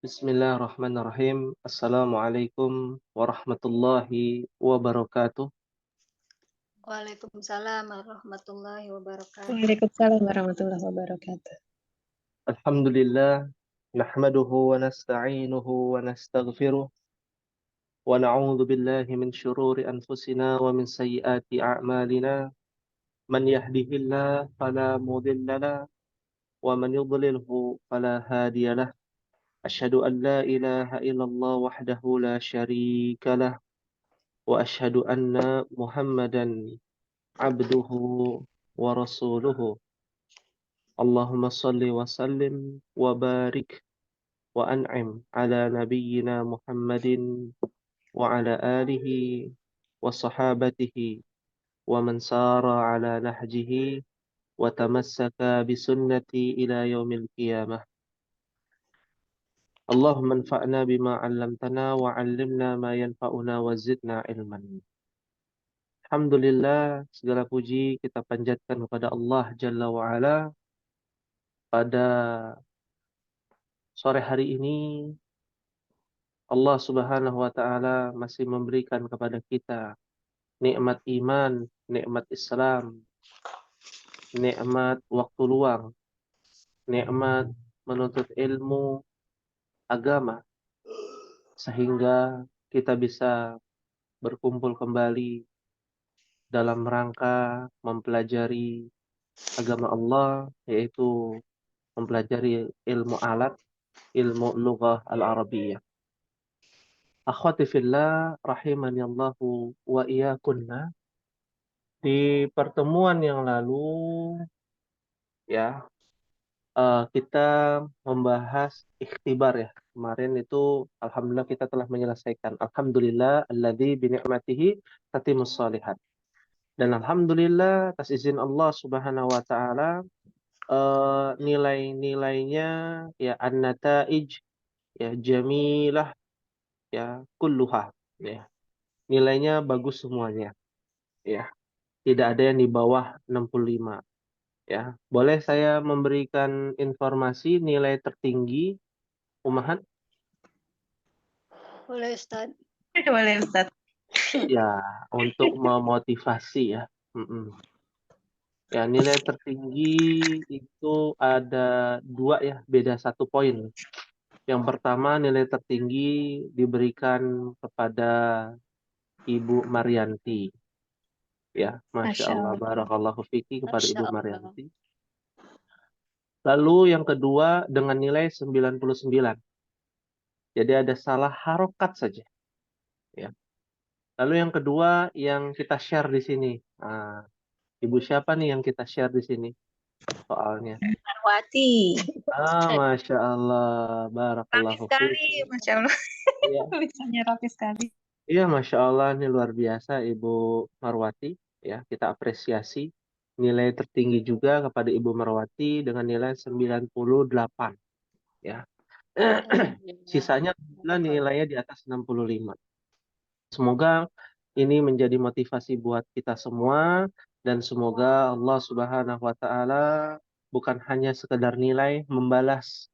Bismillahirrahmanirrahim. Assalamualaikum warahmatullahi wabarakatuh. Waalaikumsalam warahmatullahi wabarakatuh. Waalaikumsalam warahmatullahi wabarakatuh. Alhamdulillah, nahmaduhu wa nasta'inuhu wa nastaghfiruh wa na'udzu billahi min syururi anfusina wa min sayyiati a'malina. Man yahdihillahu fala mudilla lahu wa man yudlilhu fala hadiya lahu. Asyhadu an la ilaha illallah wahdahu la syarika lah wa asyhadu anna Muhammadan abduhu wa rasuluhu. Allahumma salli wa sallim wa barik wa an'im ala nabiyyina Muhammadin wa ala alihi wa sahabatihi wa man sara ala nahjihi wa tamassaka bisunnati ila yaumil qiyamah. Allahumma anfa'na bima 'allamtana wa 'allimna ma yanfa'una wa zidna ilman. Alhamdulillah, segala puji kita panjatkan kepada Allah Jalla wa Ala. Pada sore hari ini Allah Subhanahu wa taala masih memberikan kepada kita nikmat iman, nikmat Islam, nikmat waktu luang, nikmat menuntut ilmu agama sehingga kita bisa berkumpul kembali dalam rangka mempelajari agama Allah, yaitu mempelajari ilmu alat, ilmu lughah al-Arabiyyah. Akhwati fillah rahimani Allahu wa iyyakunna. Di pertemuan yang lalu ya kita membahas ikhtibar ya. Kemarin itu alhamdulillah kita telah menyelesaikan. Alhamdulillah alladzi bi ni'matihi tatimmus shalihat. Dan alhamdulillah atas izin Allah Subhanahu wa taala nilai-nilainya ya an-nataij ya jamilah ya kulluha ya. Nilainya bagus semuanya ya. Tidak ada yang di bawah 65 ya. Boleh saya memberikan informasi nilai tertinggi Ummahat? Boleh Ustaz. Boleh Ustaz. Ya, untuk memotivasi ya. Ya, nilai tertinggi itu ada 2 ya, beda 1 poin. Yang pertama nilai tertinggi diberikan kepada Ibu Marianti. Ya, Masya Allah, barakallahu fiki kepada Ibu Marianti. Lalu yang kedua dengan nilai 99. Jadi ada salah harokat saja. Ya. Lalu yang kedua yang kita share di sini. Nah, Ibu siapa nih yang kita share di sini soalnya? Marwati. Masya Allah, Rapi barakallahu sekali, fiki. Masya Allah. Iya. Tulisannya rapi sekali. Iya, Masya Allah, ini luar biasa Ibu Marwati. Ya, kita apresiasi nilai tertinggi juga kepada Ibu Marwati dengan nilai 98. Ya. Sisanya nilainya di atas 65. Semoga ini menjadi motivasi buat kita semua dan semoga Allah Subhanahu wa taala bukan hanya sekedar nilai, membalas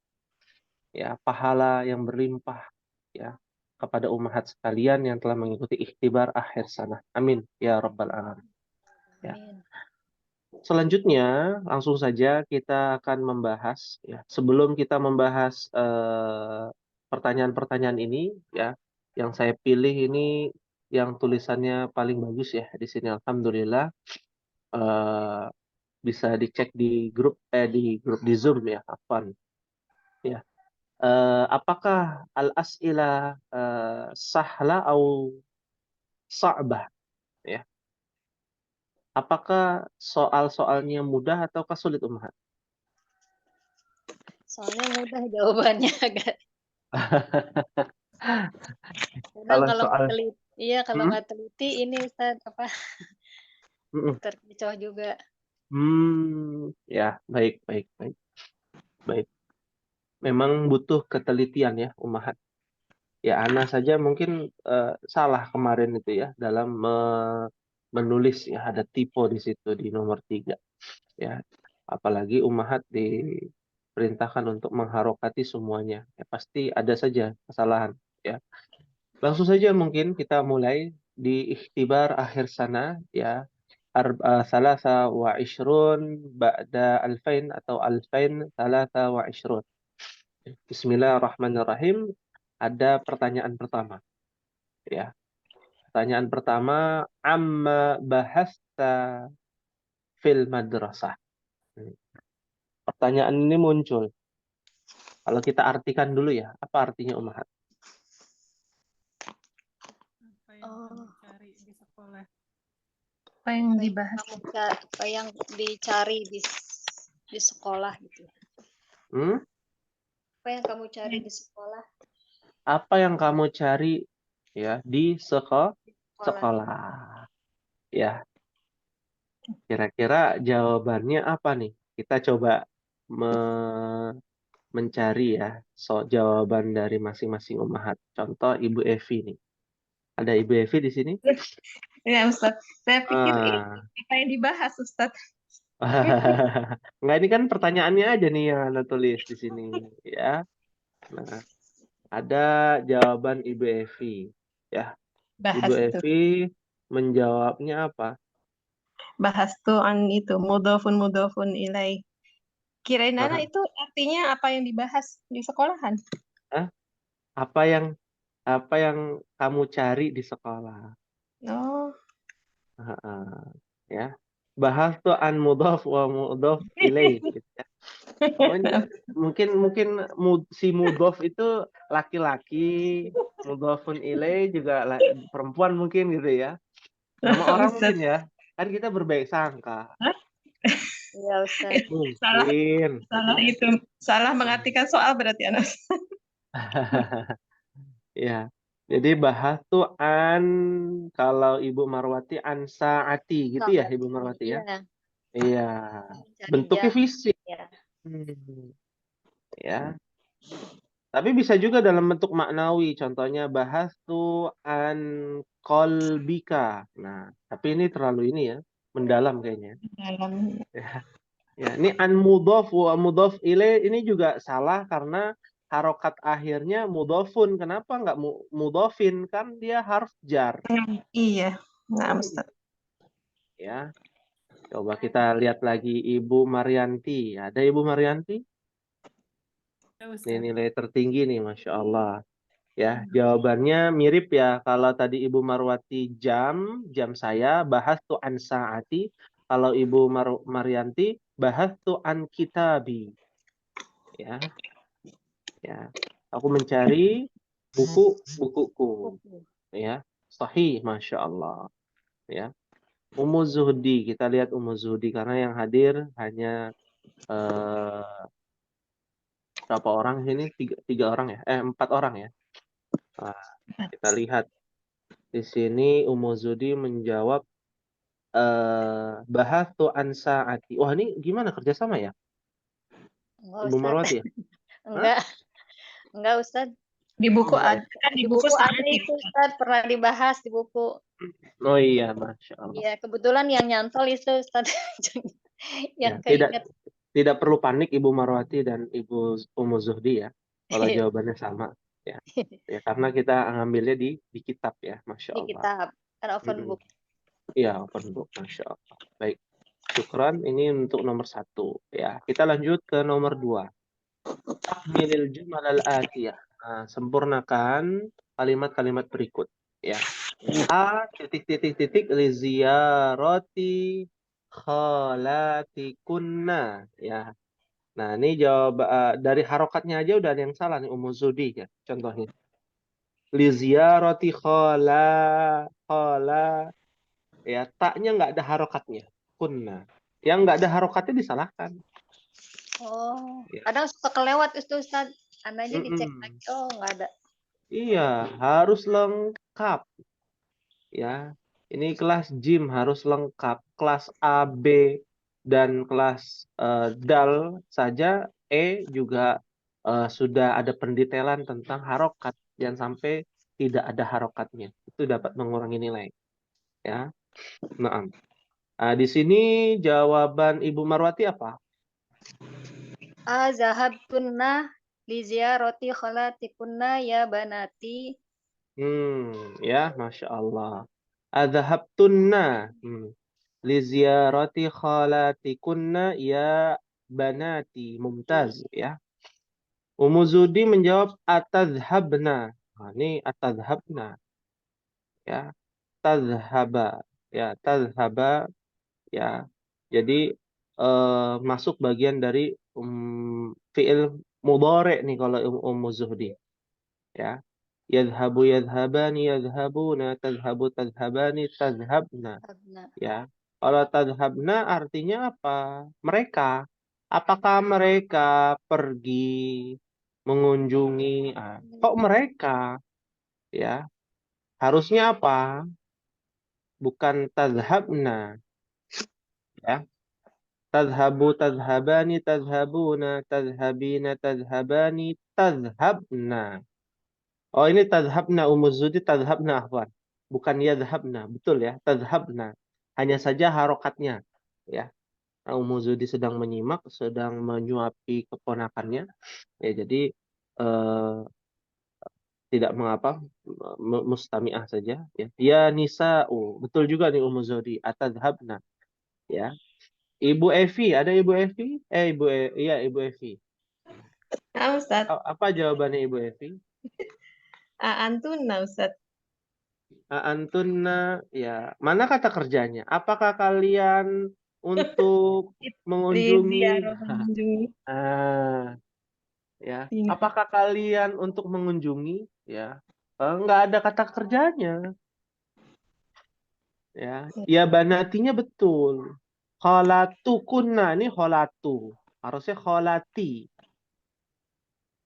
ya pahala yang berlimpah ya kepada ummahat sekalian yang telah mengikuti ikhtibar akhir sana. Amin ya rabbal alamin. Ya. Selanjutnya langsung saja kita akan membahas ya. Sebelum kita membahas pertanyaan-pertanyaan ini ya, yang saya pilih ini yang tulisannya paling bagus ya di sini alhamdulillah. Bisa dicek di grup di Zoom ya, afwan. Ya. Apakah al-as'ilah sahla atau sa'bah ya? Apakah soal-soalnya mudah ataukah sulit Ummahat? Soalnya mudah jawabannya agak. Kadang kalau soal teliti, iya kalau nggak teliti ini Ustaz apa terkecoh juga. Ya, baik. Memang butuh ketelitian ya Ummahat. Ya, Ana saja mungkin salah kemarin itu ya dalam menulis ya, ada typo di situ di nomor 3 ya. Apalagi Ummahat di diperintahkan untuk mengharokati semuanya. Ya, pasti ada saja kesalahan. Ya, langsung saja mungkin kita mulai di ikhtibar akhir sana. Ya, salasa wa ishrun ba'da alfain atau alfain salasa wa ishrun. Bismillahirrahmanirrahim. Ada pertanyaan pertama. Ya, pertanyaan pertama, amma bahasta fil madrasah. Pertanyaan ini muncul. Kalau kita artikan dulu ya, apa artinya Ummahat? Apa yang Oh. kamu cari di sekolah? Apa yang dibahas? Apa yang dicari di sekolah gitu. Hmm? Apa yang kamu cari di sekolah? Apa yang kamu cari ya di Sekolah. sekolah? Ya, kira-kira jawabannya apa nih? Kita coba mencari ya jawaban dari masing-masing Ummahat. Contoh Ibu Evi nih. Ada Ibu Evi di sini? Ya, Ustaz. Saya pikir ini Ah. apa yang dibahas, Ustaz? Enggak, ini kan pertanyaannya aja nih yang Anda tulis di sini ya. Nah, ada jawaban Ibu Evi ya. Ibu Bahas itu. Evi menjawabnya apa? Bahas tuh itu mudhofun ilai. Kirain Nana itu artinya apa yang dibahas di sekolahan? Hah? Apa yang kamu cari di sekolah? Oh, Ya. Bahas tuh an mudhaf wa mudhaf ilaih gitu ya. Oh, ini mungkin si mudhaf itu laki-laki, mudhafun ilaih juga perempuan mungkin gitu ya. Nama orang Ustaz. mungkin ya. Kan kita berbaik sangka. Iya, Ustaz. Salah, Mungkin. salah itu. Salah mengartikan soal berarti anak. Ya. Jadi bahas tuh kalau Ibu Marwati an saati gitu ya Ibu Marwati ya. Iya, Iya. cari Bentuknya jam. fisik. Ya. Ya. Tapi bisa juga dalam bentuk maknawi. Contohnya bahas tuh an kolbika. Nah, tapi ini terlalu ini ya, mendalam kayaknya. Dalam Ya, ini an mudhof wa mudhof ilaih ini juga salah karena harokat akhirnya mudhofun. Kenapa nggak mudhofin? Kan dia harf jar. iya. Nah, Ustaz. Ya, coba kita lihat lagi Ibu Marianti. Ada Ibu Marianti? Ini nilai tertinggi nih, Masya Allah. Ya, jawabannya mirip ya. Kalau tadi Ibu Marwati jam saya, bahas tuh an saati. Kalau Ibu Marianti, bahas tuh an kitabi. Ya, ya. Aku mencari bukuku. Ya, sahih, Masya Allah. Ya, Ummu Zuhdi. Kita lihat Ummu Zuhdi karena yang hadir hanya berapa orang ini? Tiga orang ya? 4 orang ya. Nah, kita lihat di sini Ummu Zuhdi menjawab bahas tuh an saati. Wah, ini gimana kerjasama ya? Enggak, Ibu Ustaz. Marwati ya? Enggak, Ustaz. Di buku Enggak. ada kan Di buku ada itu, Ustaz, pernah dibahas di buku. Oh iya, Masya Allah. Iya, kebetulan yang nyantol itu, Ustaz. Ya, Yang keinget. tidak perlu panik Ibu Marwati dan Ibu Ummu Zuhdi ya. Kalau Iya. jawabannya sama. Ya, ya karena kita ngambilnya di kitab ya, Masya Di Allah. kitab. Kan open book. Iya, open book, Masya Allah. Baik. Syukran, ini untuk nomor 1. Ya, kita lanjut ke nomor 2. Akmilil jumal al-atiyah. Nah, sempurnakan kalimat-kalimat berikut. Ya. A titik li ziyarati khalatikunna. Ya. Nah, ini jawab dari harokatnya aja udah ada yang salah nih Ummu Zudi ya. Contohnya. Li ziyarati khala. Ya, taknya nggak ada harokatnya. Kunna. Yang nggak ada harokatnya disalahkan. Oh, Ya. kadang suka kelewat itu, Ustaz. Anak aja dicek lagi. Oh, nggak ada. Iya, harus lengkap. Ya, ini kelas gym harus lengkap. Kelas A, B, dan kelas DAL saja E juga sudah ada pendetailan tentang harokat. Jangan sampai tidak ada harokatnya. Itu dapat mengurangi nilai. Ya, nah, di sini jawaban Ibu Marwati apa? Azahabtunna li ziyarati khalatikunna ya banati. Ya, Masya Allah. Adzahabtunna li ziyarati khalatikunna ya banati. Mumtaz, ya. Ummu Zudi menjawab atadhabna. Nah, ini atadhabna, ya. Tadhaba, ya. Tadhaba, ya. Jadi masuk bagian dari fi'il mudhari' nih kalau Ummu Zuhdi, ya. Yadhabu yadhabani yadhabuna tadhabu tadhabani tadhabna, Abna. ya. Kalau tadhabna artinya apa? Mereka. Apakah mereka pergi mengunjungi? Kok mereka? Ya, harusnya apa? Bukan tadhabna, ya. Tadhabu tadhabani tadhabuna tadhabina tadhabani tadhabna. Oh, ini tadhabna Ummu Zudi tadhabna akhwan. Bukan yadhabna, betul ya, tadhabna. Hanya saja harokatnya, ya. Ummu Zudi sedang menyimak, sedang menyuapi keponakannya. Ya, jadi tidak mengapa, mustami'ah saja, ya. Ya nisa'u, betul juga nih Ummu Zudi, atadhabna, ya. Ibu Evi, ada Ibu Evi? Iya Ibu Evi. Ustaz. Apa jawabannya Ibu Evi? Antunna, Ustaz. Antunna, ya. Mana kata kerjanya? Apakah kalian untuk mengunjungi? Mengunjungi. Ya. Ini. Apakah kalian untuk mengunjungi? Ya. Enggak ada kata kerjanya. Ya. Ya banatinya betul. Kholatu kunna, ini kholatu. Harusnya kholati.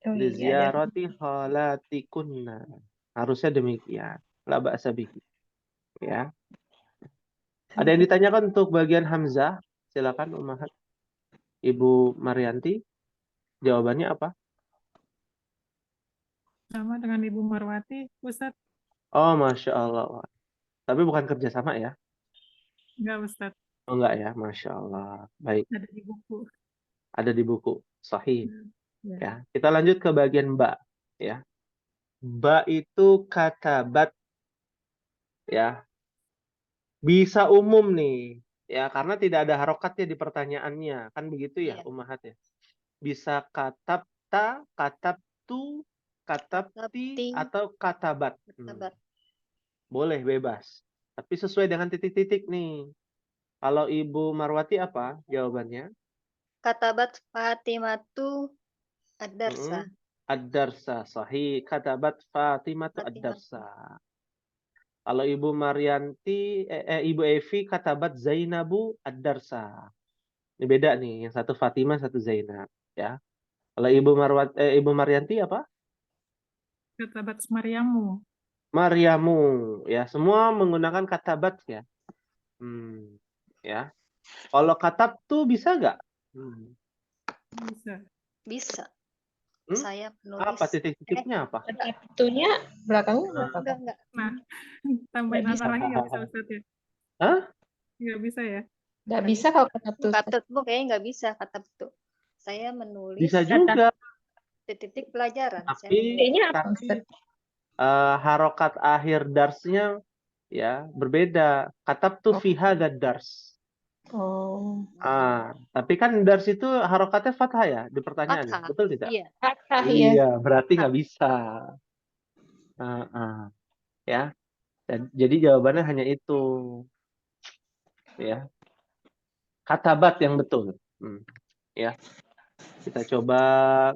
Oh iya, ada. Liziarati kholati kunna. Harusnya demikian. La ba'sa bihi. Ya. Ada yang ditanyakan untuk bagian Hamzah? Silakan Ummahat. Ibu Marianti, jawabannya apa? Sama dengan Ibu Marwati, Ustadz. Oh, Masya Allah. Tapi bukan kerjasama ya? Enggak, Ustadz. Oh, enggak ya, Masya Allah. Baik, Ada di buku. ada di buku. Sahih. Ya. Ya, kita lanjut ke bagian ba. Ya, ba itu katabat. Ya, bisa umum nih. Ya, karena tidak ada harokatnya di pertanyaannya. Kan begitu ya, Iya. Ummahat ya? Bisa katabta, katabtu, katabti, Katabti. atau katabat. Katabat. Boleh, bebas. Tapi sesuai dengan titik-titik nih. Kalau Ibu Marwati apa jawabannya? Katabat Fatimatu ad-darsa. Ad-darsa, sahih. Katabat Fatimatu Fatimatu. ad-darsa. Kalau Ibu Marianti, Ibu Evi katabat Zainabu ad-darsa. Ini beda nih, yang satu Fatimah, satu Zainab, ya. Kalau Ibu Marianti apa? Katabat Maryamu. Maryamu, ya. Semua menggunakan katabat ya. Ya. Kalau katab tuh bisa nggak? Bisa. Bisa. Saya menulis. Apa titik-titiknya apa? Katabtunya belakangnya apa? Enggak. Nah, tambahin Nggak bisa. apa lagi nggak bisa, Ustadz ya? Hah? Nggak bisa ya? Nggak bisa kalau katabtu. Katabtu kayaknya nggak bisa katabtu. Saya menulis. Bisa juga. Titik pelajaran. Tapi harokat akhir darsnya ya berbeda. Katabtu fi hadzal dars. Oh. Tapi kan dars itu harokatnya fathah ya di pertanyaan. Fathah. Betul tidak? Iya. Fathah, Iya, berarti nggak bisa. Ya. Jadi jawabannya hanya itu. Ya. Katabat yang betul. Ya. Kita coba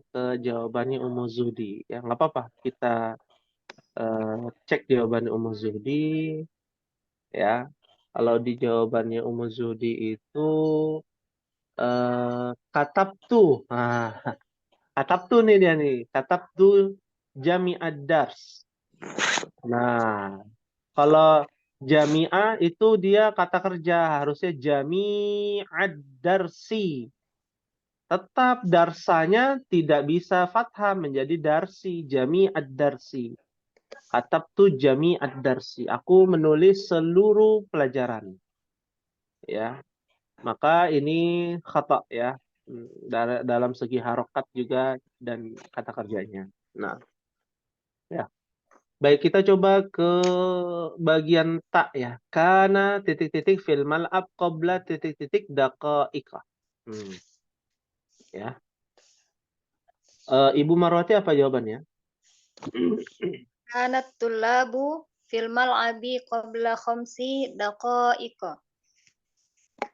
ke jawabannya Ummu Zuhdi. Ya, nggak apa-apa. Kita cek jawabannya Ummu Zuhdi. Ya. Kalau di jawabannya Ummu Zuhdi itu katabtu. Katabtu nih dia nih. Katabtu jami'ad dars. Nah, kalau jami'ah itu dia kata kerja. Harusnya jami'ad darsi. Tetap darsanya tidak bisa fathah menjadi darsi. Jami'ad darsi. Katabtu jami'ad darsi. Aku menulis seluruh pelajaran. Ya. Maka ini khata ya. dalam segi harokat juga dan kata kerjanya. Nah, ya. Baik, kita coba ke bagian tak ya. Kana titik-titik fil mal'ab qabla titik-titik daqa'iqa. Ya. Ibu Marwati apa jawabannya? Kanat tullabu fil mal'abi qabla khamsi daqa'iqa.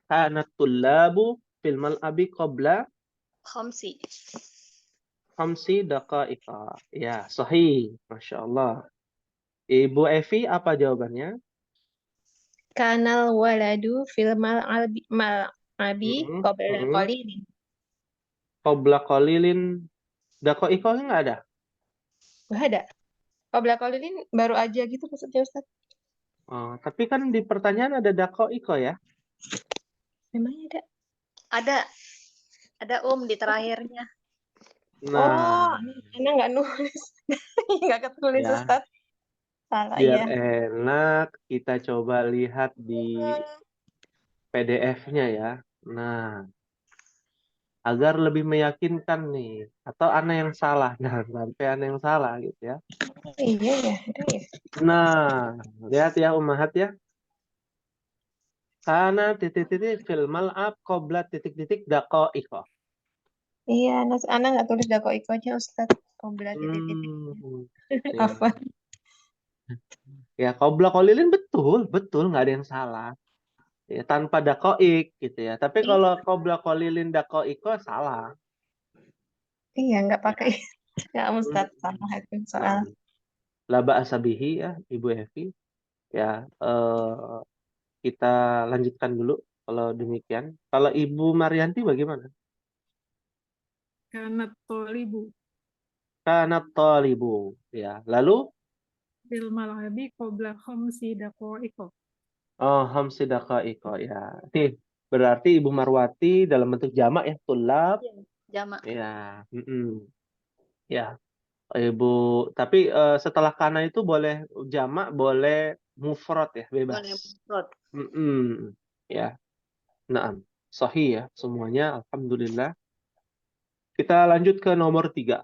Kana tullabu fil mal'abi qabla Khamsi. khamsi daqa'iqa. Ya, sahih. Masya Allah. Ibu Evi apa jawabannya? Kanal waladu fil mal'abi qabla Mm-mm. qalilin. Qabla qalilin daqa'iqa nggak ada? Nggak ada. Qabla qalilin baru aja gitu maksudnya Ustaz. Oh, tapi kan di pertanyaan ada daqa'iqa ya. Memangnya ada? Ada. Ada di terakhirnya. Oh, Nah, Ana nggak nulis. Nggak ketulis ya, Ustaz. Salah biar ya. enak kita coba lihat di PDF-nya ya. Nah, agar lebih meyakinkan nih. Atau Ana yang salah, jangan sampai Ana yang salah gitu ya. Iya ya, ada ya. Nah, lihat ya Ummahat ya. Karena titik-titik fil mal'ab qabla titik-titik daqa'iqa. Iya, Ana nggak tulis dako aja Ustaz. Qabla titik-titik. Ya. Apa? Ya, qabla qalilin betul, nggak ada yang salah. Ya, tanpa daqa'iq gitu ya. Tapi kalau qabla qalilin daqa'iqa salah. Iya, nggak Ya. pakai. Ya, Ustaz, salah itu soal. Laba asabihi ya, Ibu Evi. Ya, kita lanjutkan dulu kalau demikian. Kalau Ibu Marianti bagaimana? Kanat tolibu Kanat talibu. Ya, lalu fil mal'abi qabla khamsi daqa'iqa. hamsi daqa'iqa ya. Nih, berarti Ibu Marwati dalam bentuk jamak ya, tulab. Jamak. Ya, ya. Ibu, tapi setelah kana itu boleh jamak, boleh mufrad ya, bebas. Boleh mufrad. Ya. Naam. Sahih ya semuanya, alhamdulillah. Kita lanjut ke nomor 3.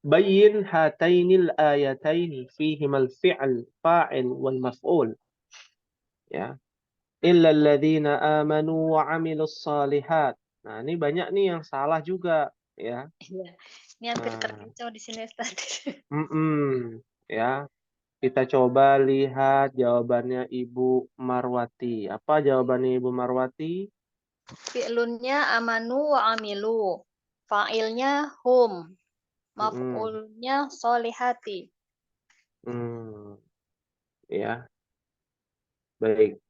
Bayyin hatainil ayataini fihimal fi'al fa'il wal maf'ul. Ya. Illa alladhina amanu wa 'amilus shalihat. Nah, ini banyak nih yang salah juga ya. Iya. Ini hampir terkecoh di sini Ustaz. Ya. Kita coba lihat jawabannya Ibu Marwati. Apa jawabannya Ibu Marwati? Fi'lunnya amanu wa amilu. Fa'ilnya hum. Maf'ulnya solihati. Ya, baik.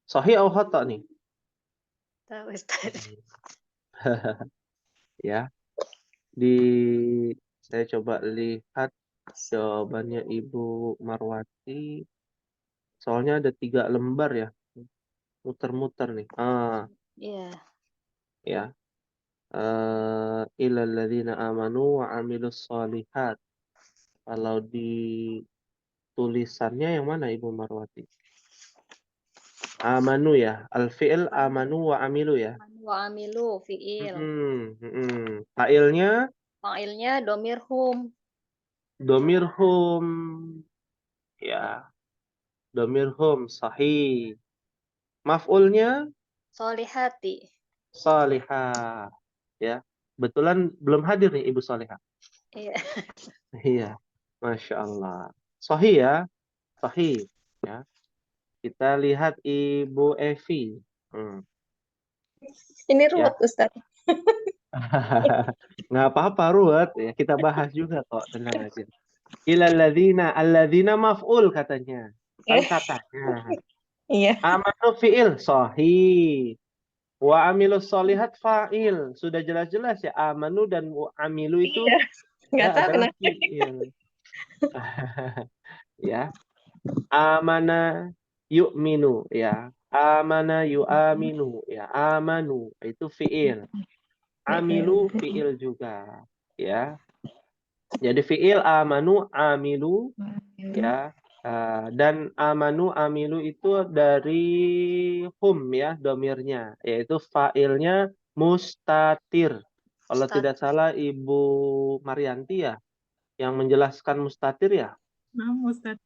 Sahih atau khata nih? Tahu Ustaz. Ya, saya coba lihat jawabannya Ibu Marwati. Soalnya ada 3 lembar ya. Muter-muter nih. Iya. Ya. Illal ladzina amanu wa 'amilus shalihat. Kalau di tulisannya yang mana Ibu Marwati? Amanu ya. Al-fi'il amanu wa amilu ya. Wa amilu fi'il. Fa'ilnya domir hum. domir hum. Ya. Domir hum sahih. Maf'ulnya Solihati. salihah. Ya. Betulan belum hadir nih Ibu Salihah. Iya. Iya. Masya Allah. Sahih ya. Sahih. Ya. Kita lihat Ibu Evi. Ini ruwet Ustaz. Nggak apa-apa ruwet. Ya, kita bahas juga kok. Tenang aja. Alladzina maf'ul katanya. Kan katanya. Iya. Amanu fi'il sahih. Wa amilus solihat fa'il. Sudah jelas-jelas ya. Amanu dan amilu itu Iya. Nggak tahu adalah kenapa. fi'il. Ya. Amana yu'minu ya. Amana yu'aminu ya. Amanu itu fi'il. Amilu fi'il juga ya. Jadi fi'il amanu amilu ya. Dan amanu amilu itu dari hum ya domirnya, yaitu fa'ilnya mustatir. Kalau Ustaz. tidak salah Ibu Marianti ya yang menjelaskan mustatir ya. Nah, Ustaz.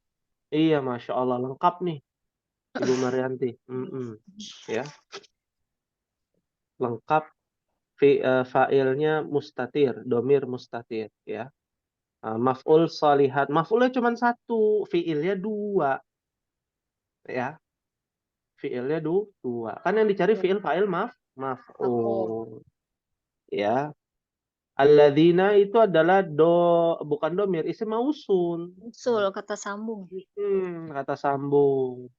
Iya, Masya Allah lengkap nih Ibu Marianti. Ya, lengkap. Fa'ilnya mustatir, domir mustatir ya. Maf'ul salihat, maf'ulnya cuma satu, fi'ilnya dua ya. Fi'ilnya dua. Kan yang dicari fi'il fa'il Maf'ul. maf'ul. Ya. Alladzina itu adalah bukan domir, isim mausul. Usul kata sambung. Kata sambung.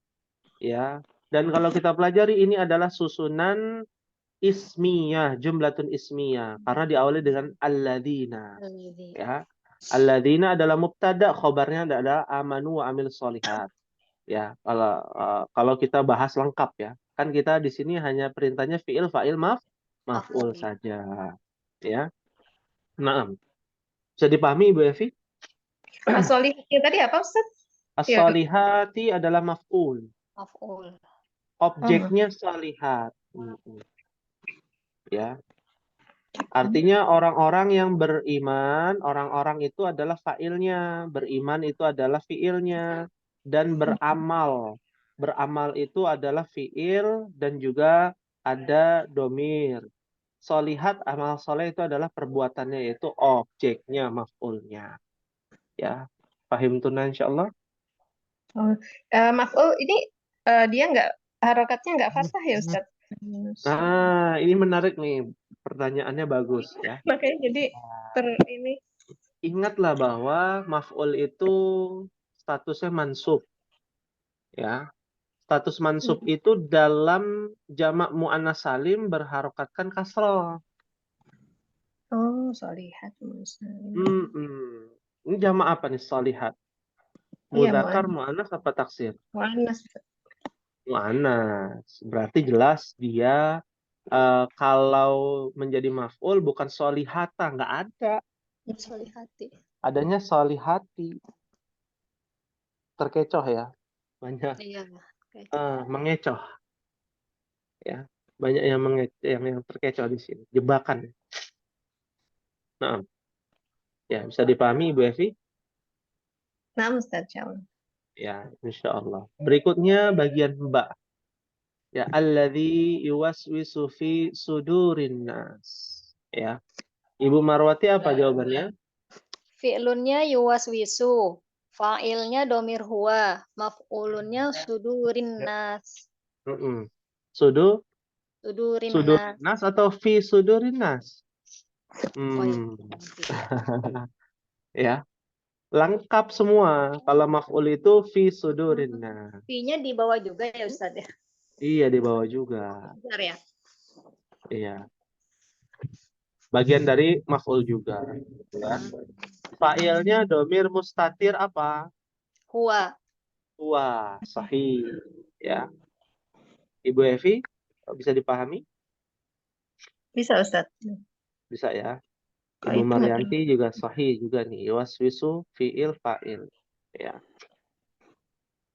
Ya. Dan kalau kita pelajari ini adalah susunan ismiyah, jumlatun ismiyah karena diawali dengan alladzina. Alladzi. Ya. Alladzina adalah mubtada, khobarnya adalah amanu wa amil solihat. Ya, kalau kita bahas lengkap ya. Kan kita di sini hanya perintahnya fi'il, fa'il, maf'ul Maf'ul. saja. Ya. Nah, bisa dipahami Ibu Evi? As-solihati tadi apa, Ustaz? Ya, As-solihati adalah maf'ul. Maf'ul. Objeknya solihat. Ya. Artinya orang-orang yang beriman, orang-orang itu adalah fa'ilnya, beriman itu adalah fi'ilnya, dan beramal. Beramal itu adalah fi'il dan juga ada domir. Solihat, amal soleh itu adalah perbuatannya, yaitu objeknya, maf'ulnya. Ya, paham tunan insyaallah? maf'ul ini dia harokatnya nggak fathah ya, Ustaz? Nah, ini menarik nih, pertanyaannya bagus ya. Makanya jadi ini. Ingatlah bahwa maf'ul itu statusnya mansub. Ya. Status mansub itu dalam jamak muannas salim berharokatkan kasroh. Oh, solihat. Ini jamak apa nih solihat? Iya, Mudzakkar, muannas apa taksir? muannas. Muannas. Berarti jelas dia kalau menjadi maf'ul bukan solihata, nggak ada. Solihati. Adanya solihati. Terkecoh ya. Banyak Iya. mengecoh. Ya. Banyak yang terkecoh di sini. Jebakan. Nah, ya bisa dipahami Ibu Evi? Nah, Ustaz, insyaallah. Ya, insya Allah. Berikutnya bagian Mbak. Ya, alladzi yuwaswisu fi sudurin nas. Ya. Ibu Marwati apa jawabannya? Fi'lunnya yuwaswisu. Fa'ilnya domir huwa. Maf'ulunnya sudurin nas. Sudurin Sudurin nas. nas atau fi sudurin nas? Ya. Lengkap semua. Kalau maf'ul itu fi sudurin nas. Fi-nya di bawah juga ya Ustaz ya? Iya, di bawah juga. Benar ya? Iya. Bagian dari maf'ul juga. Ya. Fa'ilnya domir mustatir apa? Huwa. Huwa, sahih. Ya. Ibu Evi, bisa dipahami? Bisa, Ustaz. Bisa ya. Kalau Ibu itu Marianti juga sahih juga nih. Waswisu fi'il fa'il. Ya.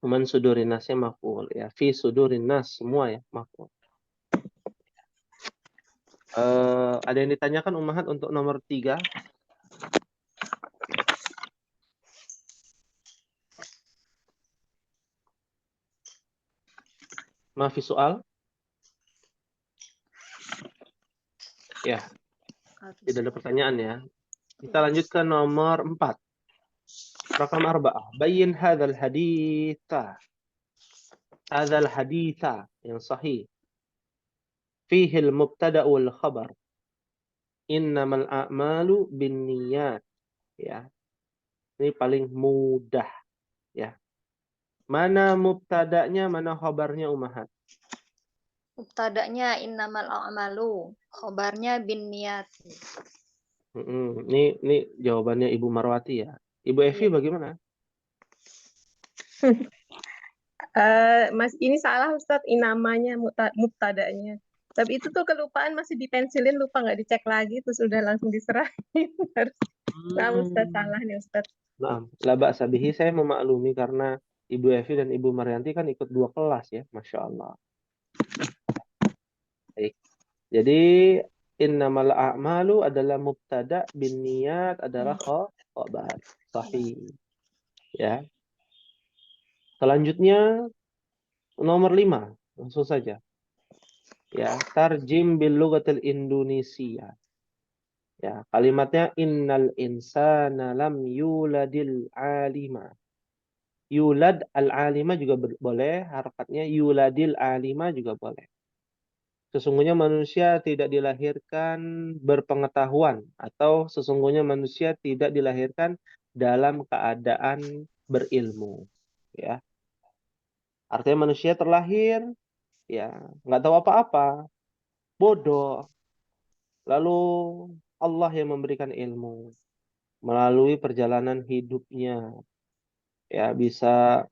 Cuman sudurin nasnya maf'ul ya. Fi sudurin nas semua ya maf'ul. Ada yang ditanyakan Ummahat untuk nomor 3? Mafi soal? Ya, tidak ada pertanyaan ya. Kita lanjut ke nomor 4. Rakam 4. Bayin hadzal haditha. Hadzal haditha yang sahih. Fihi al-mubtada' wal khabar. Innamal a'malu binniyat. Ya. Ini paling mudah ya. Mana mubtada'nya, mana khabarnya Ummahat? Mubtada'nya innamal a'malu. Khobarnya bin niyat. Ini jawabannya Ibu Marwati ya. Ibu Evi bagaimana? Mas, ini salah Ustaz, namanya mubtada'nya. Tapi itu tuh kelupaan, masih dipensilin, lupa nggak dicek lagi, terus udah langsung diserahin. Nah, Ustaz, salah nih Ustaz. Nah, la ba'sa bihi, saya memaklumi karena Ibu Evi dan Ibu Marianti kan ikut 2 kelas ya, Masya Allah. Baik. Jadi innamal a'malu adalah mubtada, bin niat adalah khabar. Sahih. Ya. Selanjutnya nomor 5, langsung saja. Ya, tarjim bil lughatil Indonesia. Ya, kalimatnya innal insana lam yuladil alima. Yulad al-alima juga boleh, harakatnya yuladil alima juga boleh. Sesungguhnya manusia tidak dilahirkan berpengetahuan, atau sesungguhnya manusia tidak dilahirkan dalam keadaan berilmu. Ya, artinya manusia terlahir ya nggak tahu apa-apa, bodoh. Lalu Allah yang memberikan ilmu melalui perjalanan hidupnya, ya bisa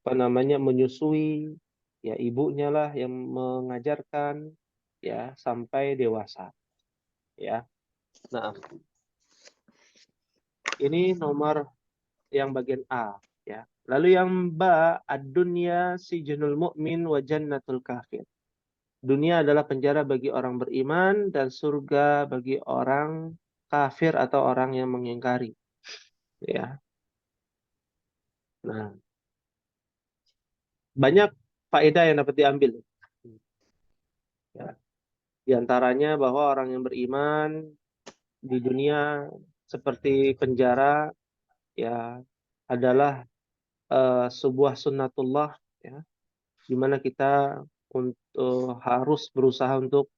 menyusui, ya ibunya lah yang mengajarkan, ya sampai dewasa. Ya, nah ini nomor yang bagian A. Ya, lalu yang B, ad-dunya sijnul mu'min wa jannatul kafir. Dunia adalah penjara bagi orang beriman dan surga bagi orang kafir atau orang yang mengingkari. Ya. Nah, banyak faedah yang dapat diambil. Ya. Di antaranya bahwa orang yang beriman di dunia seperti penjara ya adalah sebuah sunnatullah ya, di mana kita harus berusaha untuk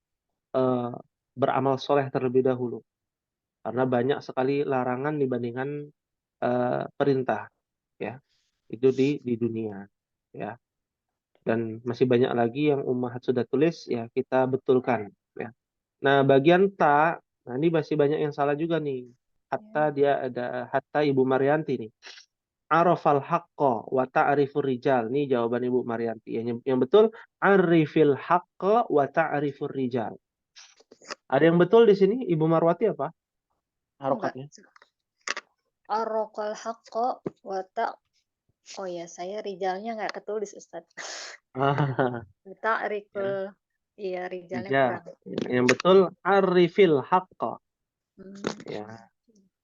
eh, beramal soleh terlebih dahulu. Karena banyak sekali larangan dibandingkan perintah, ya itu di dunia, ya. Dan masih banyak lagi yang Ummahat sudah tulis, ya kita betulkan, ya. Nah bagian ta, nah ini masih banyak yang salah juga nih. Hatta dia ada hatta Ibu Marianti nih. Arafal haqqa wa ta'rifur rijal. Ini jawaban Ibu Marianti. Yang betul arifil haqqa wa ta'rifur rijal. Ada yang betul di sini Ibu Marwati apa? Enggak. Harokatnya. Arokal haqqo wa ta'. Oh ya, saya rijalnya nggak ketulis, Ustadz. Ah, Ta'riful, iya rijalnya ya. kurang. Yang betul arifil haqqa. Ya,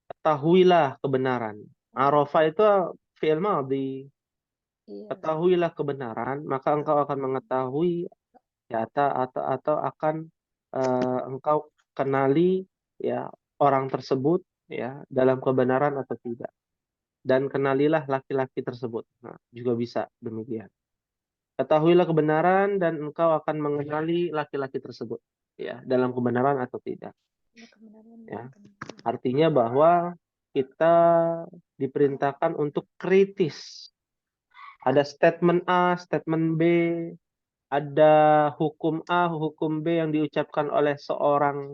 ketahuilah kebenaran. Arafa itu fi'il madhi. Iya. Ketahuilah kebenaran, maka engkau akan mengetahui ya atau akan engkau kenali ya orang tersebut ya dalam kebenaran atau tidak. Dan kenalilah laki-laki tersebut. Nah, juga bisa demikian. Ketahuilah kebenaran dan engkau akan mengenali laki-laki tersebut ya dalam kebenaran atau tidak. Ya. Artinya bahwa kita diperintahkan untuk kritis. Ada statement A, statement B, ada hukum A, hukum B yang diucapkan oleh seorang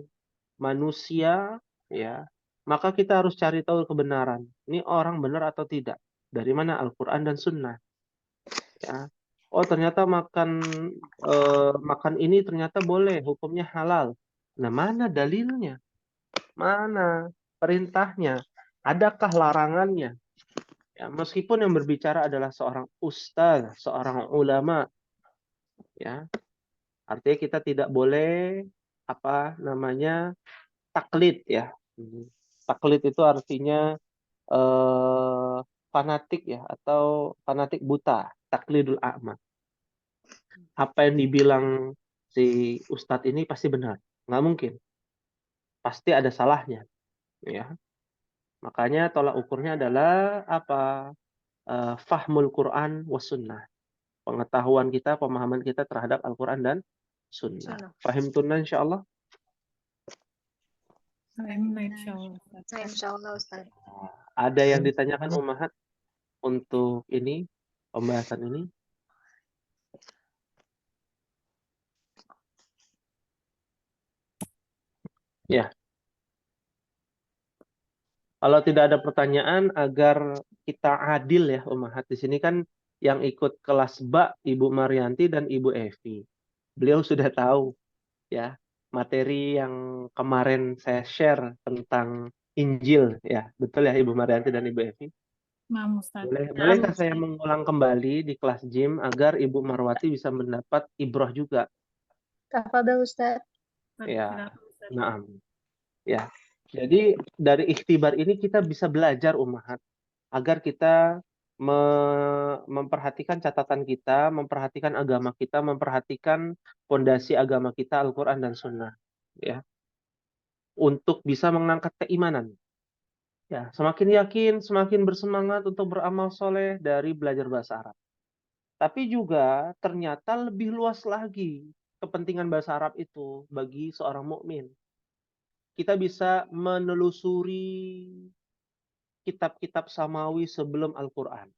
manusia, ya. Maka kita harus cari tahu kebenaran. Ini orang benar atau tidak? Dari mana Al-Qur'an dan Sunnah? Ya. Oh, ternyata makan ini ternyata boleh, hukumnya halal. Nah, mana dalilnya? Mana perintahnya? Adakah larangannya? Ya, meskipun yang berbicara adalah seorang ustaz, seorang ulama, ya, artinya kita tidak boleh taklid ya. Taklid itu artinya fanatik ya, atau fanatik buta, taklidul a'ma. Apa yang dibilang si ustadz ini pasti benar, nggak mungkin, pasti ada salahnya, ya. Makanya tolak ukurnya adalah apa? Fahmul Quran was sunnah. Pengetahuan kita, pemahaman kita terhadap Al-Quran dan Sunnah. Fahim tunna insyaallah. Insyaallah. Insyaallah, Ustaz. Ada yang ditanyakan Ummahat untuk ini, pembahasan ini? Ya. Kalau tidak ada pertanyaan, agar kita adil ya Ummahat. Di sini kan yang ikut kelas Ba Ibu Marianti dan Ibu Evi. Beliau sudah tahu ya materi yang kemarin saya share tentang Injil ya. Betul ya Ibu Marianti dan Ibu Evi? Maaf Ustaz. Bolehkah saya mengulang kembali di kelas gym agar Ibu Marwati bisa mendapat ibroh juga? Tafadhol Ustaz. Ya, Silakan, Ustaz. naam. Ya. Jadi dari ikhtibar ini kita bisa belajar Ummahat agar kita memperhatikan catatan kita, memperhatikan agama kita, memperhatikan fondasi agama kita Al-Qur'an dan Sunnah, ya. Untuk bisa mengangkat keimanan. Ya, semakin yakin, semakin bersemangat untuk beramal soleh dari belajar bahasa Arab. Tapi juga ternyata lebih luas lagi kepentingan bahasa Arab itu bagi seorang mukmin. Kita bisa menelusuri kitab-kitab samawi sebelum Al-Qur'an.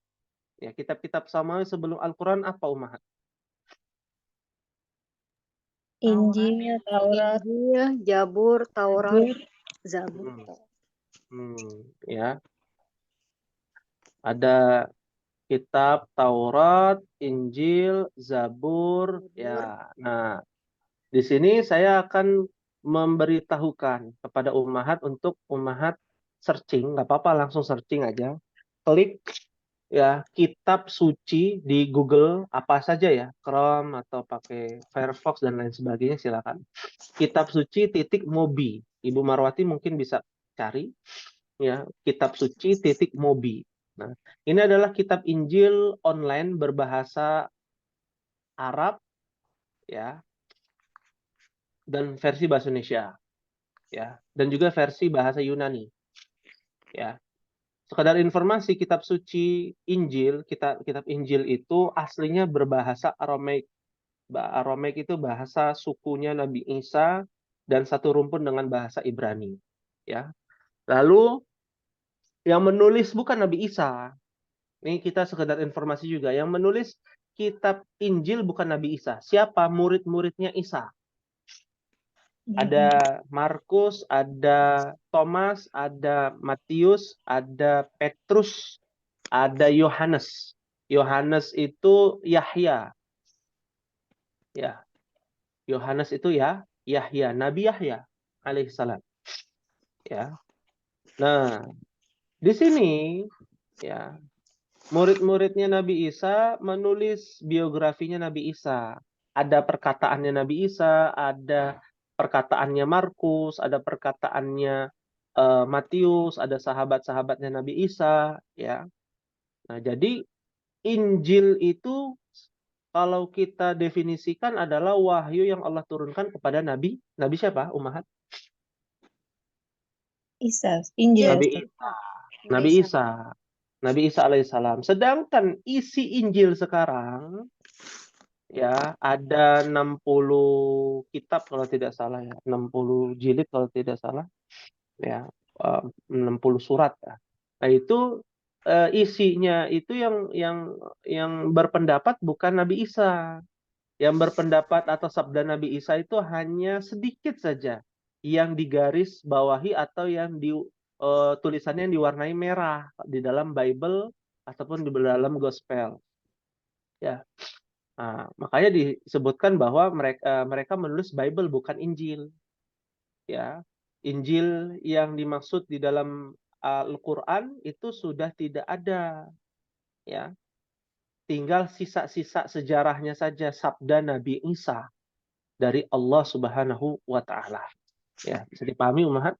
Ya, kitab-kitab samawi sebelum Al-Qur'an apa Ummahat? Injil, Taurat, Injil, Jabur, Taurat, Zabur. Ya. Ada kitab Taurat, Injil, Zabur, ya. Nah, di sini saya akan memberitahukan kepada Ummahat untuk Ummahat searching, nggak apa-apa langsung searching aja. Klik ya kitab suci di Google apa saja ya, Chrome atau pakai Firefox dan lain sebagainya silakan. Kitab suci titik mobi. Ibu Marwati mungkin bisa cari ya, kitab suci titik mobi. Nah, ini adalah kitab Injil online berbahasa Arab ya dan versi bahasa Indonesia ya dan juga versi bahasa Yunani ya. Sekadar informasi, kitab suci Injil, kitab Injil itu aslinya berbahasa Aramaik. Aramaik itu bahasa sukunya Nabi Isa dan satu rumpun dengan bahasa Ibrani ya. Lalu yang menulis bukan Nabi Isa. Ini kita sekedar informasi juga. Yang menulis kitab Injil bukan Nabi Isa. Siapa? Murid-muridnya Isa. Ada Markus, ada Thomas, ada Matius, ada Petrus, ada Yohanes. Yohanes itu Yahya. Ya. Yohanes itu ya Yahya, Nabi Yahya alaihissalam. Ya. Nah, di sini ya murid-muridnya Nabi Isa menulis biografinya Nabi Isa. Ada perkataannya Nabi Isa, ada perkataannya Markus, ada perkataannya Matius, ada sahabat-sahabatnya Nabi Isa, ya. Nah, jadi Injil itu kalau kita definisikan adalah wahyu yang Allah turunkan kepada Nabi siapa, Ummahat? Isa, Injil. Nabi Ustaz. Isa. Nabi Isa. Nabi Isa alaihissalam. Sedangkan isi Injil sekarang ya ada 60 kitab kalau tidak salah ya, 60 jilid kalau tidak salah ya, 60 surat ya. Nah, itu isinya itu yang berpendapat bukan Nabi Isa. Yang berpendapat atau sabda Nabi Isa itu hanya sedikit saja yang digaris bawahi atau yang tulisannya yang diwarnai merah di dalam Bible ataupun di dalam Gospel. Ya. Nah, makanya disebutkan bahwa mereka menulis Bible bukan Injil. Ya. Injil yang dimaksud di dalam Al-Qur'an itu sudah tidak ada. Ya. Tinggal sisa-sisa sejarahnya saja sabda Nabi Isa dari Allah Subhanahu wa taala. Ya, bisa dipahami Ummahat?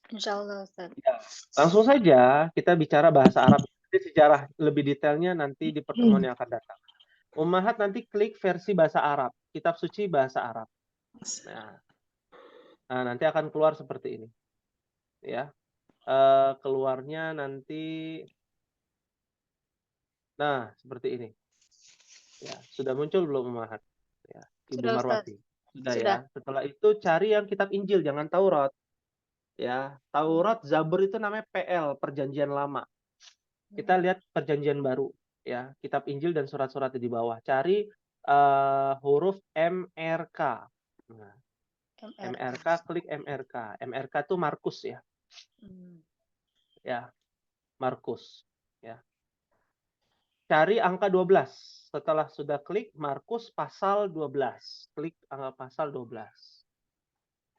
Insyaallah Ustaz. Ya. Langsung saja kita bicara bahasa Arab. Jadi sejarah lebih detailnya nanti di pertemuan yang akan datang. Ummahat nanti klik versi bahasa Arab, kitab suci bahasa Arab. Nah, nanti akan keluar seperti ini. Ya. Keluarnya nanti seperti ini. Ya, sudah muncul belum Ummahat? Ya, Ibu Sudah, Ustaz. Marwati. Sudah Sudah. ya. Setelah itu cari yang kitab Injil, jangan Taurat. Ya, Taurat, Zabur itu namanya PL, Perjanjian Lama. Kita lihat Perjanjian Baru, ya, kitab Injil dan surat-surat di bawah. Cari huruf MRK. Nah, MRK, klik MRK. MRK itu Markus ya. Ya, Markus. Ya. Cari angka 12. Setelah sudah klik Markus pasal 12. Klik angka pasal 12.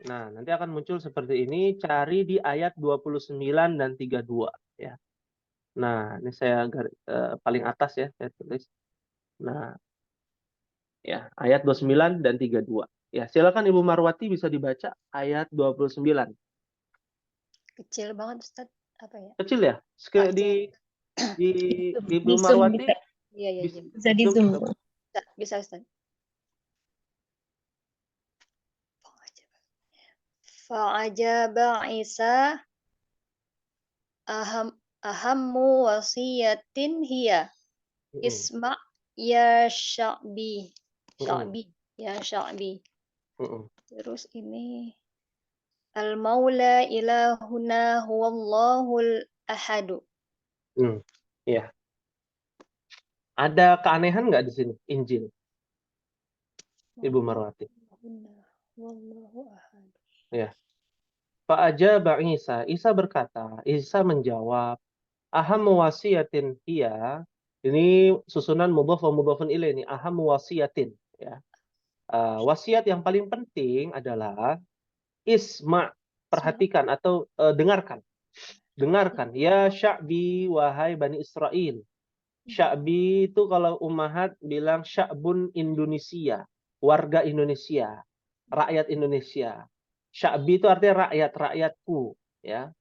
Nah, nanti akan muncul seperti ini. Cari di ayat 29 dan 32. Ya. Nah, ini saya paling atas ya, saya tulis. Nah, ya, ayat 29 dan 32. Ya, silakan Ibu Marwati bisa dibaca ayat 29. Kecil banget Ustaz. Apa ya? Kecil ya? Pak Di di Ibu Di zoom Marwati bisa, Iya, iya, bisa iya. bisa di zoom zoom. coba. Bisa Ustaz. Fa'ajaba Isa ahammu wasiyatin hiya. Mm-mm, Isma' ya Sya'bi. mm-mm, Sya'bi. Ya Sya'bi. mm-mm. Terus ini Al-Maula ilahuna huwallahul ahadu. Ya. Ada keanehan nggak di sini? Injil, Ibu Marwati. Wallahu ahadu. Ya. Fa'ajaba Isa. Isa berkata, Isa menjawab, aham wasiyatin hiya. Ini susunan mudhaf wa mudhafun ilaih ini. Aham wasiyatin. Ya. Wasiat yang paling penting adalah isma, perhatikan atau dengarkan. Dengarkan. Ya sya'bi, wahai Bani Israel. Sya'bi itu kalau Ummahat bilang sya'bun Indonesia. Warga Indonesia. Rakyat Indonesia. Sya'bi itu artinya rakyat, rakyatku. Ya.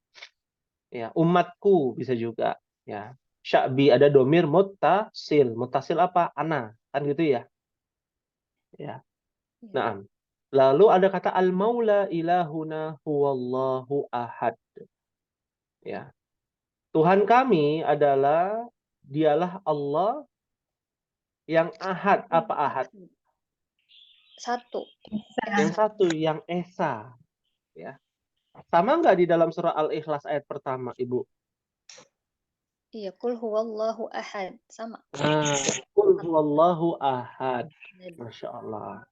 Ya, umatku bisa juga. Ya. Sya'bi ada domir muttasil. Muttasil apa? Ana. Kan gitu ya. Ya. Naam. Lalu ada kata al-maula ilahuna huwallahu ahad. Ya. Tuhan kami adalah dialah Allah yang ahad. Apa ahad? Satu. Yang satu, yang esa. Ya. Sama nggak di dalam surah Al-Ikhlas ayat pertama, Ibu? Iya, kul huwallahu ahad. Sama. Qul huwallahu ahad. Masya Allah.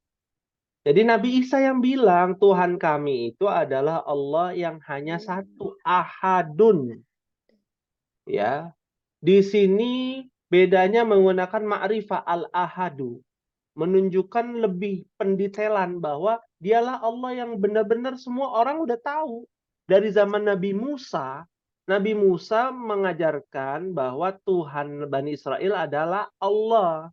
Jadi Nabi Isa yang bilang Tuhan kami itu adalah Allah yang hanya satu, ahadun. Ya. Di sini bedanya menggunakan ma'rifah al-ahadu. Menunjukkan lebih pendetailan bahwa dialah Allah yang benar-benar semua orang udah tahu. Dari zaman Nabi Musa mengajarkan bahwa Tuhan Bani Israel adalah Allah.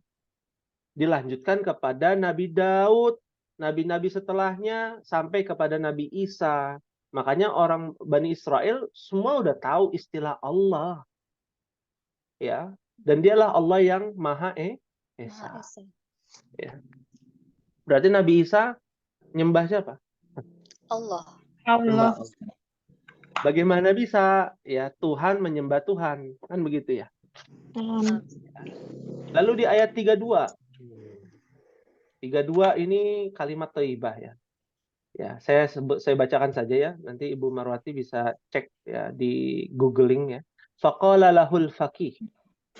Dilanjutkan kepada Nabi Daud, nabi-nabi setelahnya, sampai kepada Nabi Isa. Makanya orang Bani Israel semua udah tahu istilah Allah. Ya, dan dialah Allah yang Maha Esa. Maha Esa. Ya. Berarti Nabi Isa nyembah siapa? Allah. Nyembah Allah. Allah. Bagaimana bisa ya Tuhan menyembah Tuhan? Kan begitu ya. Lalu di ayat 32. 32 ini kalimat thayyibah ya. Ya, saya bacakan saja ya. Nanti Ibu Marwati bisa cek ya di googling ya. Faqala lahul faqih.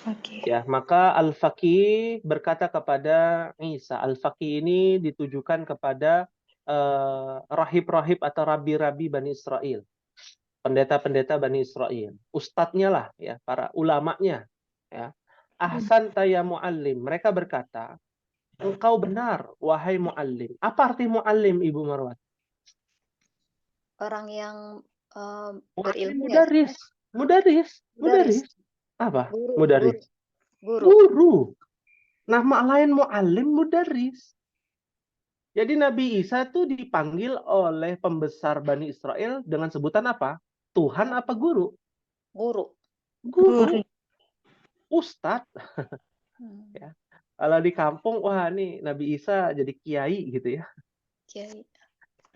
Oke. Ya, maka al-faqih berkata kepada Isa. Al-faqih ini ditujukan kepada rahib-rahib atau rabi-rabi Bani Israel. Pendeta-pendeta Bani Israel. Ustadznya lah ya, para ulamanya ya. Ahsan ya muallim. Mereka berkata, engkau benar wahai muallim. Apa arti muallim, Ibu Marwati? Orang yang Muallim berilmu ya. mudaris. Mudaris. Mudaris. Apa? Guru. Mudaris. Guru. Guru. Nama lain muallim mudaris. Jadi Nabi Isa tuh dipanggil oleh pembesar Bani Israel dengan sebutan apa? Tuhan apa guru? Guru. Guru. Ustadz. Hmm. Ya. Kalau di kampung, wah nih Nabi Isa jadi kiai gitu ya. Kiai.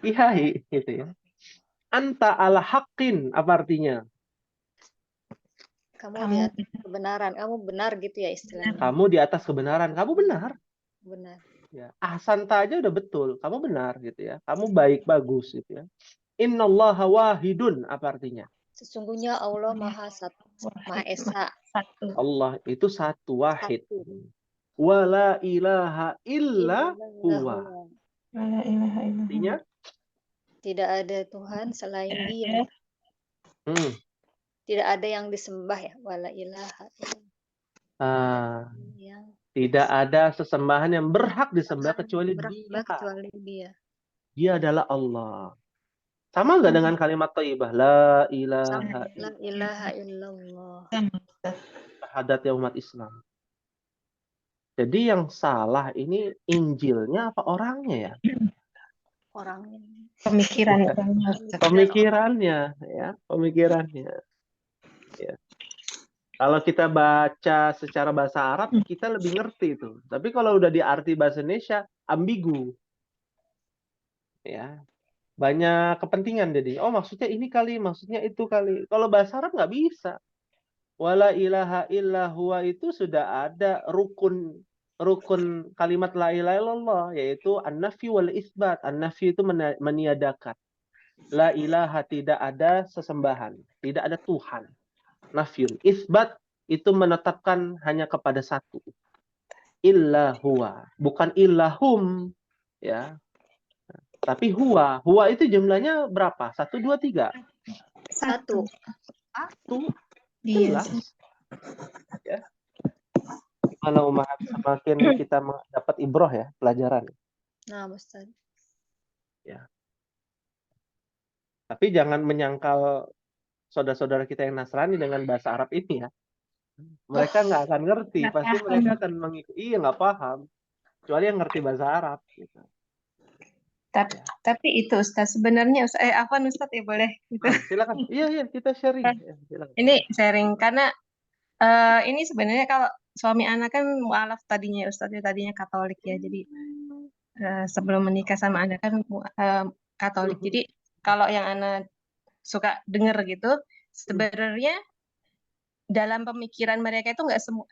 Kiai gitu ya. Anta ala haqqin, apa artinya? Kamu di atas kebenaran. Kamu benar gitu ya istilahnya. Kamu di atas kebenaran. Kamu benar. Benar. Ya. Ahsanta aja udah betul. Kamu benar gitu ya. Kamu baik, bagus gitu ya. Innallaha wahidun, apa artinya? Sesungguhnya Allah Maha Esa. Satu. Allah itu satu, wahid. Wala ilaha illa huwa. La ilaha illallah. Artinya? Tidak ada Tuhan selain Dia. Tidak ada yang disembah ya. Wala ilaha illallah. Tidak ada sesembahan yang berhak disembah kecuali Dia. Kecuali Dia. Dia adalah Allah. Sama nggak dengan kalimat thayyibah? La ilaha La ilaha illallah. Sama, Ustaz. syahadat ya umat Islam. Jadi yang salah ini Injilnya apa orangnya ya? Orangnya. Pemikiran orangnya, Ustaz. Pemikirannya ya, pemikirannya. Ya. Kalau kita baca secara bahasa Arab, kita lebih ngerti itu. Tapi kalau udah diarti bahasa Indonesia, ambigu. Ya, banyak kepentingan jadi. Oh, maksudnya ini kali, maksudnya itu kali. Kalau bahasa Arab nggak bisa. Wala ilaha illa huwa itu sudah ada rukun kalimat la ilaha illallah, yaitu an-nafi wal isbat. An-nafi itu meniadakan. La ilaha, tidak ada sesembahan, tidak ada Tuhan. Nafyun. Isbat itu menetapkan hanya kepada satu. Illa huwa, bukan illahum, ya. Tapi huwa. Huwa itu jumlahnya berapa? 1, 2, 3. Satu. Satu. Iya. Jelas. Ya. Gimana Umahat, semakin kita dapat ibroh ya, pelajaran. Nah, Ustaz. Ya. Tapi jangan menyangkal saudara-saudara kita yang Nasrani dengan bahasa Arab ini ya. Mereka nggak akan ngerti, Nggak pasti paham. mereka akan mengikuti. Iya, nggak paham. Kecuali yang ngerti bahasa Arab. Gitu. Tapi itu Ustaz, sebenarnya Afwan Ustaz ya boleh gitu. Silakan. Iya, kita sharing. Ya, silakan. Ini sharing karena ini sebenarnya kalau suami anak kan mualaf tadinya Ustaz ya, tadinya Katolik ya. Jadi sebelum menikah sama anak kan Katolik. Jadi kalau yang anak suka denger gitu, sebenarnya dalam pemikiran mereka itu nggak semua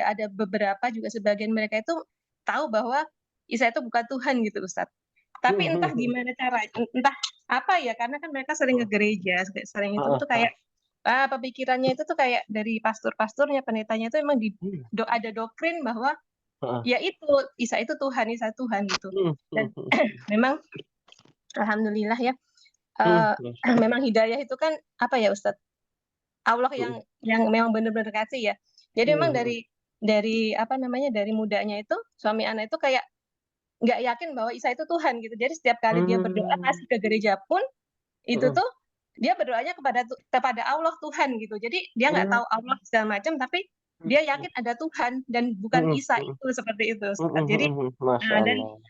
ada beberapa juga sebagian mereka itu tahu bahwa Isa itu bukan Tuhan gitu Ustaz. Tapi entah gimana caranya, entah apa ya, karena kan mereka sering ke gereja, sering itu tuh kayak pemikirannya itu tuh kayak dari pastor-pastornya, pendetanya itu emang ada doktrin bahwa ya itu Isa itu Tuhan gitu. Dan memang alhamdulillah ya, memang hidayah itu kan apa ya Ustadz, Allah yang memang benar-benar kasih ya. Jadi memang dari apa namanya, dari mudanya itu suami anak itu kayak nggak yakin bahwa Isa itu Tuhan gitu. Jadi setiap kali dia berdoa masih ke gereja pun itu tuh dia berdoanya kepada Allah Tuhan gitu. Jadi dia nggak tahu Allah segala macam, tapi dia yakin ada Tuhan dan bukan Isa itu, seperti itu. Jadi Masya Allah.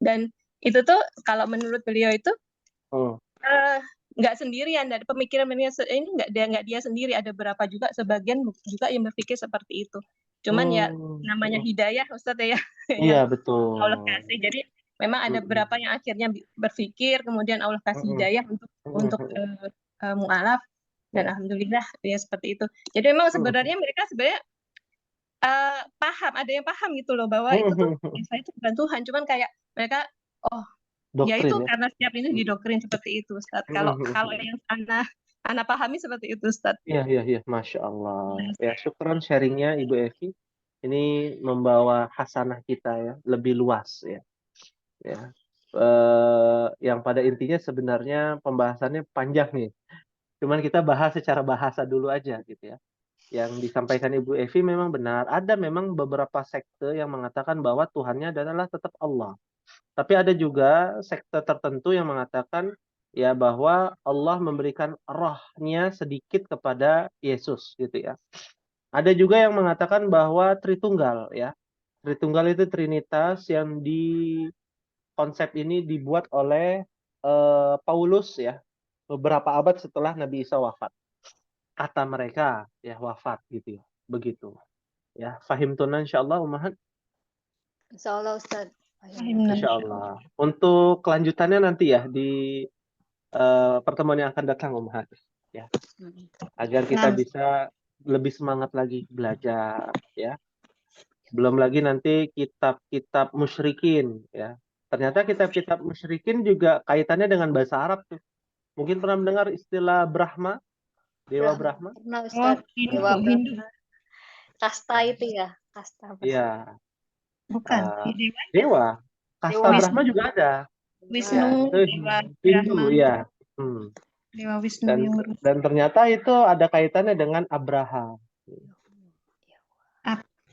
dan itu tuh kalau menurut beliau itu nggak sendirian, dari pemikiran ini nggak dia sendiri, ada berapa juga sebagian juga yang berpikir seperti itu. Cuman ya namanya hidayah Ustadz ya. Iya betul. Allah kasih. Jadi memang ada beberapa yang akhirnya berpikir, kemudian Allah kasih hidayah untuk mu'alaf, dan alhamdulillah ya seperti itu. Jadi memang sebenarnya mereka paham, ada yang paham gitu loh bahwa itu tuh saya itu bukan Tuhan, cuman kayak mereka ya itu karena setiap ini didoktrin seperti itu Ustaz. Kalau yang anak pahami seperti itu Ustaz. Iya, Masya Allah. Ya, syukran sharingnya Ibu Evi. Ini membawa hasanah kita ya lebih luas ya. Yang pada intinya sebenarnya pembahasannya panjang nih. Cuman kita bahas secara bahasa dulu aja gitu ya. Yang disampaikan Ibu Evi memang benar. Ada memang beberapa sekte yang mengatakan bahwa Tuhannya adalah tetap Allah. Tapi ada juga sekte tertentu yang mengatakan ya bahwa Allah memberikan rohnya sedikit kepada Yesus gitu ya. Ada juga yang mengatakan bahwa Tritunggal ya. Tritunggal itu Trinitas yang konsep ini dibuat oleh Paulus ya, beberapa abad setelah Nabi Isa wafat. Kata mereka ya wafat gitu ya. Begitu. Ya, fahimtuna insyaallah Ummahat. Insyaallah Ustaz. Insyaallah. Untuk kelanjutannya nanti ya di pertemuan yang akan datang Ummahat ya. Agar kita bisa lebih semangat lagi belajar ya. Belum lagi nanti kitab-kitab musyrikin ya. Ternyata kitab-kitab musyrikin juga kaitannya dengan bahasa Arab tuh. Mungkin pernah mendengar istilah Brahma? Dewa Brahma? Pernah Ustaz. Dewa Brahma. Kasta itu ya, kasta. Iya. Bukan. Dewa. Kasta Brahma juga ada. Wisnu, ya. Dewa ya. Dewa Wisnu dan ternyata itu ada kaitannya dengan Abraha.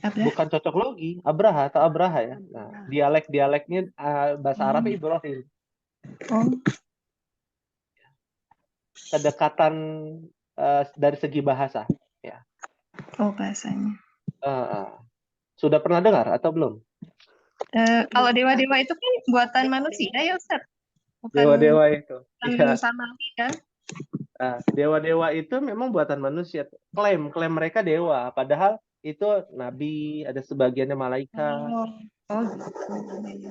Bukan cocok logi, Abraha atau Abraha ya. Nah, dialeknya bahasa Arabnya Ibrahim. kedekatan dari segi bahasa. Ya. Oh, bahasanya. Sudah pernah dengar atau belum? Kalau dewa-dewa itu kan buatan manusia ya Ustaz? Bukan Dewa-dewa itu. Iya. samawi kan? Dewa-dewa itu memang buatan manusia. Klaim mereka dewa, padahal itu nabi, ada sebagiannya malaikat. Oh,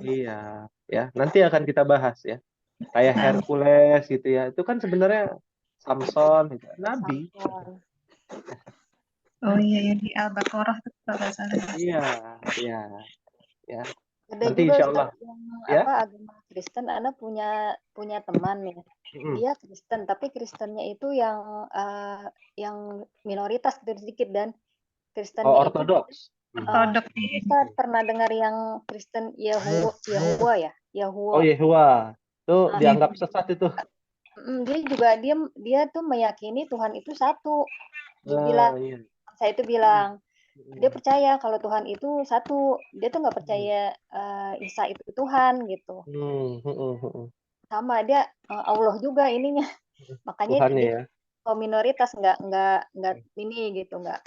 Iya, ya. Nanti akan kita bahas ya. Kayak Hercules gitu ya. Itu kan sebenarnya Samson, gitu. Nabi. oh iya yang di Al-Baqarah itu kalau nggak salah. Iya. Ya. Ada Nanti juga insya Ustaz, Allah. yang Ya. agama Kristen, Ana punya teman nih. Dia Kristen, tapi Kristennya itu yang minoritas gitu sedikit, dan Kristennya itu Ortodoks. Ustaz pernah dengar yang Kristen Yahua ya? Yahua. Oh, Yehua. Itu dianggap sesat itu. Dia tuh meyakini Tuhan itu satu. Saya itu bilang dia percaya kalau Tuhan itu satu. Dia tuh nggak percaya Isa itu Tuhan gitu. Sama dia Allah juga ininya. Makanya Tuhan, dia ya. minoritas nggak ini gitu, nggak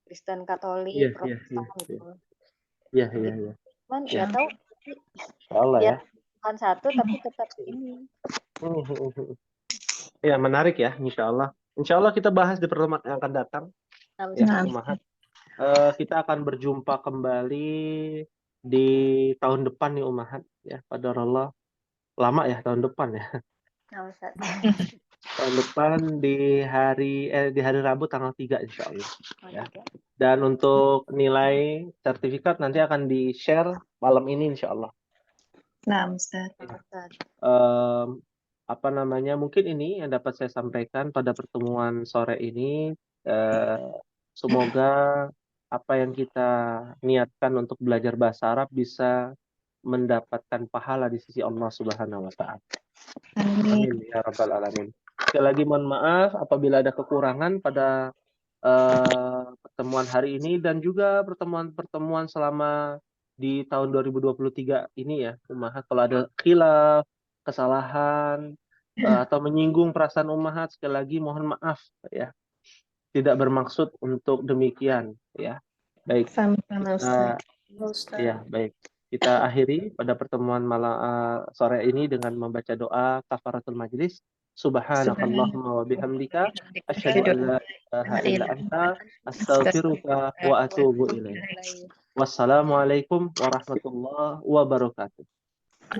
Kristen Katolik Protestan gitu. Iya. Cuman nggak tahu. Allah ya. Tuhan satu tapi tetap ini. Ya, menarik ya, insya Allah. Insya Allah kita bahas di pertemuan yang akan datang. Ya, Ummahat. Kita akan berjumpa kembali di tahun depan nih Ummahat. Ya, qadarullah. Lama ya tahun depan ya. Tahun depan di hari Rabu tanggal 3 insya Allah. Ya. Dan untuk nilai sertifikat nanti akan di-share malam ini insya Allah. Nah, Ustaz. Mungkin ini yang dapat saya sampaikan pada pertemuan sore ini. Semoga apa yang kita niatkan untuk belajar bahasa Arab bisa mendapatkan pahala di sisi Allah Subhanahu wa Ta'ala. Amin ya rabbal alamin. Sekali lagi mohon maaf apabila ada kekurangan pada pertemuan hari ini dan juga pertemuan-pertemuan selama di tahun 2023 ini ya, Ummahat. Kalau ada khilaf, kesalahan atau menyinggung perasaan Ummahat, sekali lagi mohon maaf ya. Tidak bermaksud untuk demikian ya. Baik. Ya, baik. Kita akhiri pada pertemuan malam sore ini dengan membaca doa kafaratul majlis. Subhanakallahumma wa bihamdika asyhadu an la ilaha illa anta astaghfiruka wa atubu ilaik. Wassalamualaikum warahmatullahi wabarakatuh.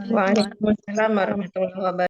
Waalaikumsalam warahmatullahi wabarakatuh.